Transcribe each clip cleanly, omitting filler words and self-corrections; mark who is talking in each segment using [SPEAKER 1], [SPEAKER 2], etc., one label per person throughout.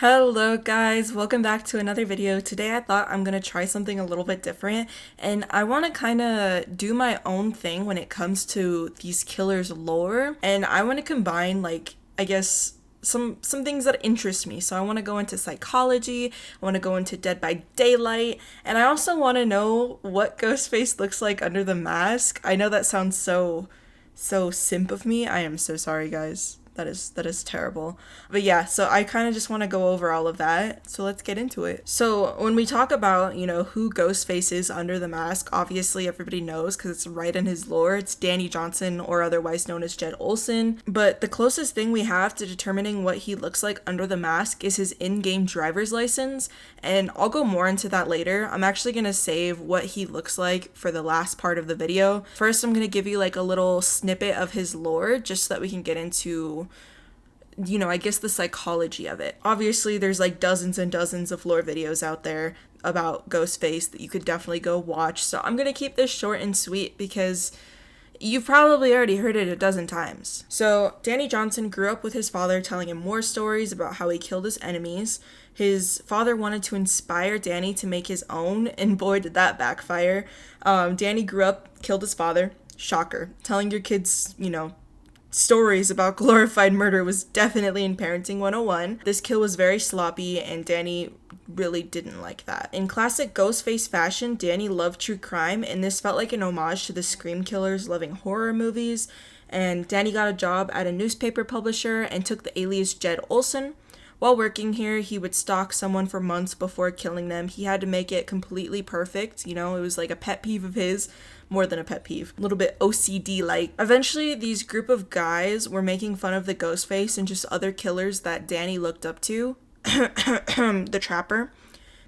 [SPEAKER 1] Hello guys, welcome back to another video. Today I thought I'm gonna try something a little bit different and I want to kind of do my own thing when it comes to these killers lore, and I want to combine I guess some things that interest me. So I want to go into psychology, I want to go into Dead by Daylight, and I also want to know what Ghostface looks like under the mask. I know that sounds so simp of me. I am so sorry guys. That is terrible. But yeah, so I kind of just want to go over all of that. So let's get into it. So when we talk about, who Ghostface is under the mask, obviously everybody knows because it's right in his lore. It's Danny Johnson, or otherwise known as Jed Olson. But the closest thing we have to determining what he looks like under the mask is his in-game driver's license. And I'll go more into that later. I'm actually going to save what he looks like for the last part of the video. First, I'm going to give you like a little snippet of his lore just so that we can get into I guess the psychology of it. Obviously, there's like dozens and dozens of lore videos out there about Ghostface that you could definitely go watch. So I'm going to keep this short and sweet because you've probably already heard it a dozen times. So Danny Johnson grew up with his father telling him war stories about how he killed his enemies. His father wanted to inspire Danny to make his own, and boy did that backfire. Danny grew up, killed his father. Shocker. Telling your kids, stories about glorified murder was definitely in Parenting 101. This kill was very sloppy, and Danny really didn't like that. In classic Ghostface fashion, Danny loved true crime, and this felt like an homage to the Scream killers loving horror movies. And Danny got a job at a newspaper publisher and took the alias Jed Olson. While working here, he would stalk someone for months before killing them. He had to make it completely perfect. It was like a pet peeve of his, more than a pet peeve, a little bit OCD-like. Eventually, these group of guys were making fun of the Ghostface and just other killers that Danny looked up to. The Trapper,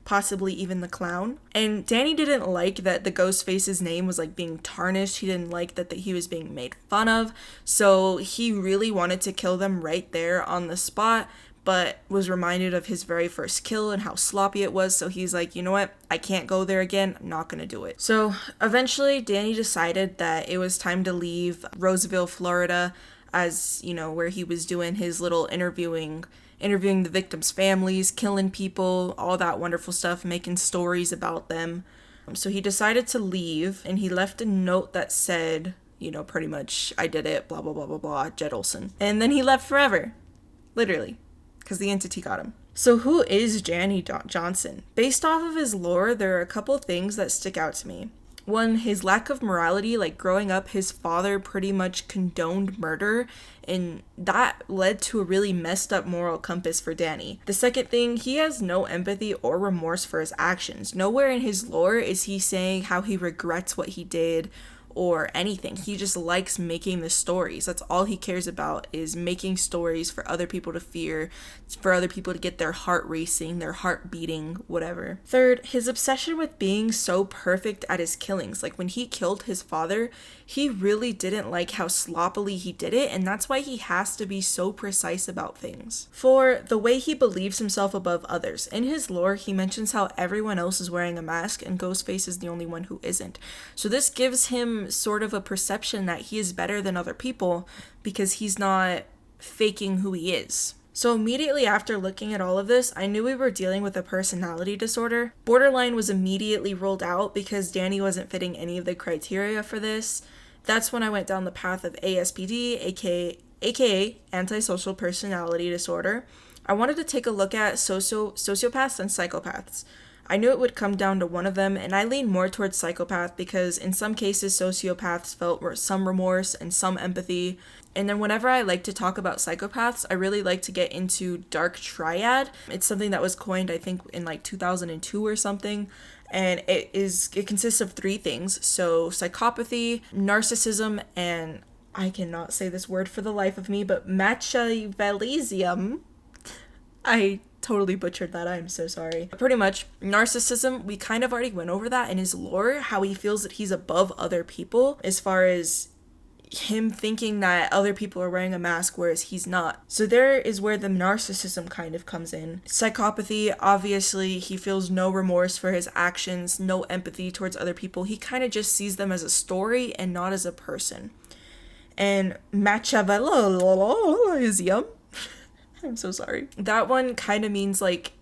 [SPEAKER 1] possibly even the Clown. And Danny didn't like that the Ghostface's name was like being tarnished. He didn't like that he was being made fun of. So he really wanted to kill them right there on the spot, but was reminded of his very first kill and how sloppy it was. So he's like, you know what? I can't go there again. I'm not going to do it. So eventually, Danny decided that it was time to leave Roseville, Florida, as, where he was doing his little interviewing the victims' families, killing people, all that wonderful stuff, making stories about them. So he decided to leave, and he left a note that said, pretty much, I did it, blah, blah, blah, blah, blah, Jed Olson. And then he left forever. Literally. Because the entity got him. So who is Danny Johnson? Based off of his lore, there are a couple things that stick out to me. One, his lack of morality. Like growing up, his father pretty much condoned murder, and that led to a really messed up moral compass for Danny. The second thing, he has no empathy or remorse for his actions. Nowhere in his lore is he saying how he regrets what he did or anything. He just likes making the stories. That's all he cares about, is making stories for other people to fear, for other people to get their heart racing, their heart beating, whatever. Third, his obsession with being so perfect at his killings. Like when he killed his father, he really didn't like how sloppily he did it, and that's why he has to be so precise about things. For the way he believes himself above others. In his lore, he mentions how everyone else is wearing a mask and Ghostface is the only one who isn't. So this gives him sort of a perception that he is better than other people because he's not faking who he is. So immediately after looking at all of this, I knew we were dealing with a personality disorder. Borderline was immediately ruled out because Danny wasn't fitting any of the criteria for this. That's when I went down the path of ASPD, aka antisocial personality disorder. I wanted to take a look at sociopaths and psychopaths. I knew it would come down to one of them, and I lean more towards psychopath because in some cases sociopaths felt some remorse and some empathy. And then whenever I like to talk about psychopaths, I really like to get into dark triad. It's something that was coined, I think, in like 2002 or something. And it consists of three things. So psychopathy, narcissism, and I cannot say this word for the life of me, but machiavellism. I totally butchered that. I'm so sorry. Pretty much, narcissism, we kind of already went over that in his lore, how he feels that he's above other people as far as him thinking that other people are wearing a mask, whereas he's not. So there is where the narcissism kind of comes in. Psychopathy, obviously, he feels no remorse for his actions, no empathy towards other people. He kind of just sees them as a story and not as a person. And Machiavellism I'm so sorry. That one kind of means like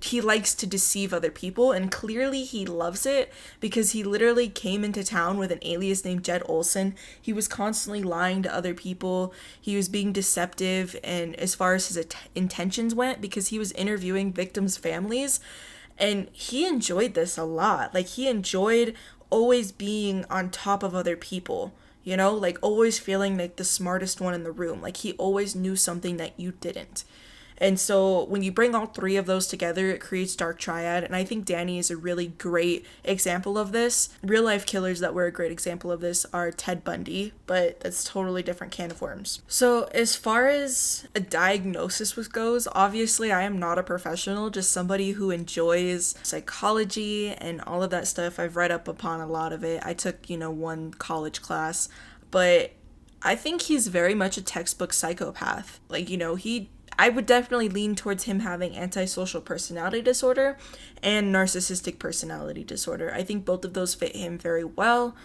[SPEAKER 1] he likes to deceive other people, and clearly he loves it because he literally came into town with an alias named Jed Olson. He was constantly lying to other people. He was being deceptive, and as far as his intentions went, because he was interviewing victims' families, and he enjoyed this a lot. Like, he enjoyed always being on top of other people. You know, like always feeling like the smartest one in the room. Like he always knew something that you didn't. And so when you bring all three of those together, it creates Dark Triad. And I think Danny is a really great example of this. Real life killers that were a great example of this are Ted Bundy, but that's totally different can of worms. So as far as a diagnosis goes, obviously I am not a professional, just somebody who enjoys psychology and all of that stuff. I've read up upon a lot of it. I took, one college class, but I think he's very much a textbook psychopath. Like, I would definitely lean towards him having antisocial personality disorder and narcissistic personality disorder. I think both of those fit him very well,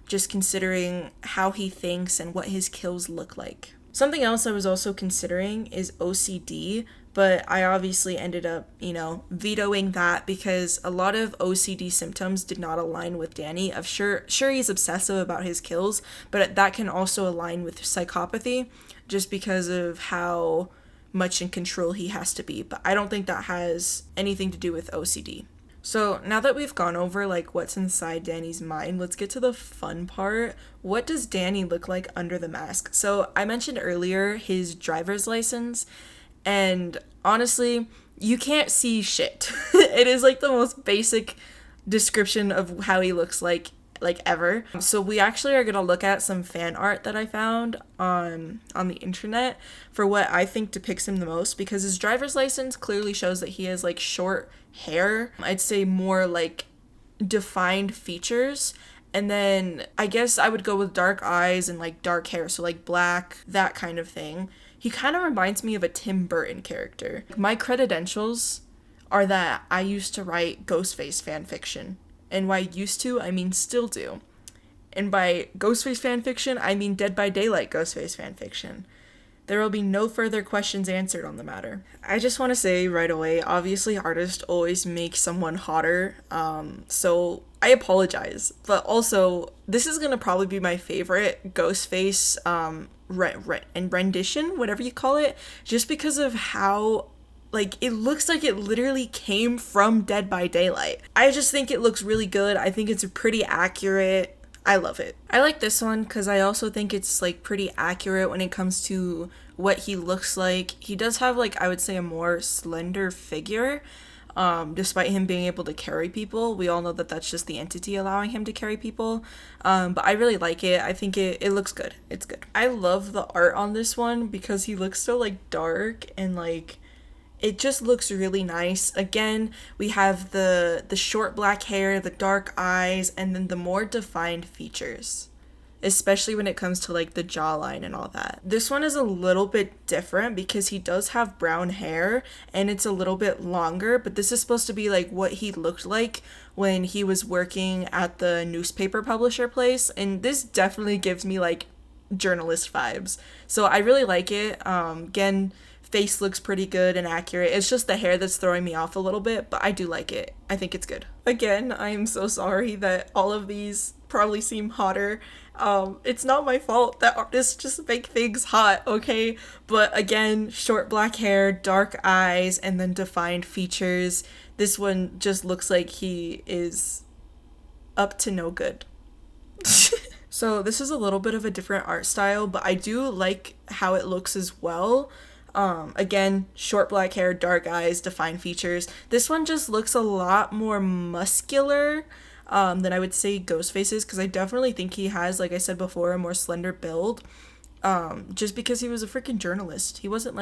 [SPEAKER 1] just considering how he thinks and what his kills look like. Something else I was also considering is OCD, but I obviously ended up, vetoing that because a lot of OCD symptoms did not align with Danny. Sure he's obsessive about his kills, but that can also align with psychopathy just because of how much in control he has to be, but I don't think that has anything to do with OCD. So now that we've gone over like what's inside Danny's mind, let's get to the fun part. What does Danny look like under the mask? So I mentioned earlier his driver's license, and honestly, you can't see shit. It is like the most basic description of how he looks like ever. So we actually are gonna look at some fan art that I found on the internet for what I think depicts him the most, because his driver's license clearly shows that he has like short hair. I'd say more like defined features. And then I guess I would go with dark eyes and like dark hair, so like black, that kind of thing. He kind of reminds me of a Tim Burton character. My credentials are that I used to write Ghostface fan fiction. And by used to, I mean still do. And by Ghostface fanfiction, I mean Dead by Daylight Ghostface fanfiction. There will be no further questions answered on the matter. I just want to say right away, obviously artists always make someone hotter, so I apologize. But also, this is going to probably be my favorite Ghostface rendition, whatever you call it, just because of how it looks like it literally came from Dead by Daylight. I just think it looks really good. I think it's pretty accurate. I love it. I like this one because I also think it's pretty accurate when it comes to what he looks like. He does have I would say a more slender figure, despite him being able to carry people. We all know that that's just the entity allowing him to carry people. But I really like it. I think it looks good. It's good. I love the art on this one because he looks so dark and it just looks really nice. Again, we have the short black hair, the dark eyes, and then the more defined features, especially when it comes to the jawline and all that. This one is a little bit different because he does have brown hair and it's a little bit longer, but this is supposed to be what he looked like when he was working at the newspaper publisher place, and this definitely gives me journalist vibes. So I really like it. Again, face looks pretty good and accurate. It's just the hair that's throwing me off a little bit, but I do like it. I think it's good. Again, I am so sorry that all of these probably seem hotter. It's not my fault that artists just make things hot, okay? But again, short black hair, dark eyes, and then defined features. This one just looks like he is up to no good. So this is a little bit of a different art style, but I do like how it looks as well. Again, short black hair, dark eyes, defined features. This one just looks a lot more muscular than I would say Ghostface's, because I definitely think he has, like I said before, a more slender build, just because he was a freaking journalist. He wasn't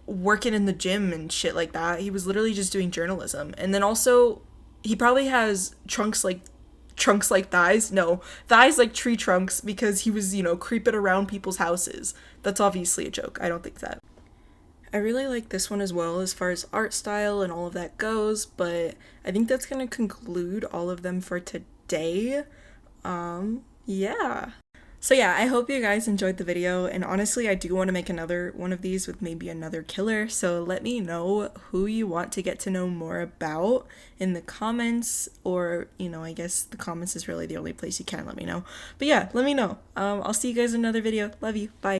[SPEAKER 1] working in the gym and shit like that. He was literally just doing journalism. And then also, he probably has trunks like thighs. No, thighs like tree trunks, because he was, creeping around people's houses. That's obviously a joke. I don't think that. I really like this one as well as far as art style and all of that goes, but I think that's going to conclude all of them for today. Yeah. So yeah, I hope you guys enjoyed the video, and honestly I do want to make another one of these with maybe another killer, so let me know who you want to get to know more about in the comments, or you know, I guess the comments is really the only place you can let me know. But yeah, let me know. I'll see you guys in another video. Love you. Bye.